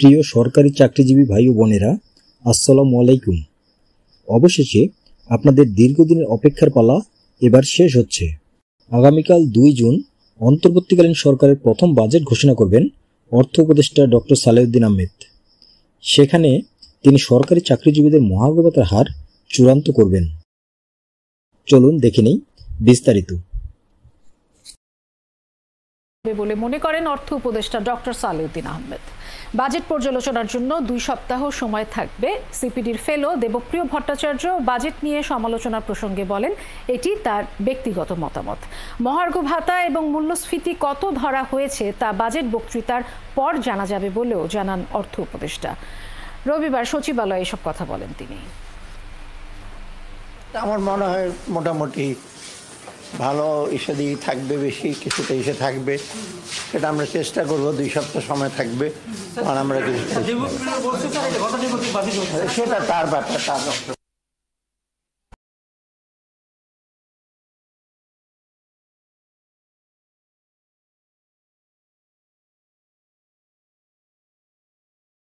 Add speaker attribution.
Speaker 1: প্রিয় সরকারি চাকরিজীবী ভাই ও বোনেরা, আসসালামু আলাইকুম। অবশেষে আপনাদের দীর্ঘদিনের অপেক্ষার পালা এবার শেষ হচ্ছে। আগামীকাল 2 জুন অন্তর্বর্তীকালীন সরকারের প্রথম বাজেট ঘোষণা করবেন অর্থ উপদেষ্টা ডক্টর সালেউদ্দিন আহমেদ। সেখানে তিনি সরকারি চাকরিজীবীদের মহার্ঘ ভাতার হার চূড়ান্ত করবেন। চলুন দেখে নেই বিস্তারিত।
Speaker 2: বলে মনে করেন অর্থ উপদেষ্টা ডক্টর সালেউদ্দিন আহমেদ। বাজেট পর্যালোচনার জন্য 2 সপ্তাহ সময় থাকবে। সিপিডির ফেলো দেবপ্রিয় ভট্টাচার্য বাজেট নিয়ে সমালোচনার প্রসঙ্গে বলেন, এটি তার ব্যক্তিগত মতামত। মহার্ঘ ভাতা এবং মূল্যস্ফীতি কত ধরা হয়েছে তা বাজেট বক্তৃতার পর জানা যাবে বলেও জানান অর্থ উপদেষ্টা। রবিবার সচিবালয়ে এসব কথা বলেন তিনি।
Speaker 3: আমার মনে হয় মোটামুটি ভালো এসে দিয়ে থাকবে, বেশি কিছুটা এসে থাকবে, সেটা আমরা চেষ্টা করব। 2 সপ্তাহ সময় থাকবে, আর আমরা সেটা তার ব্যাপার।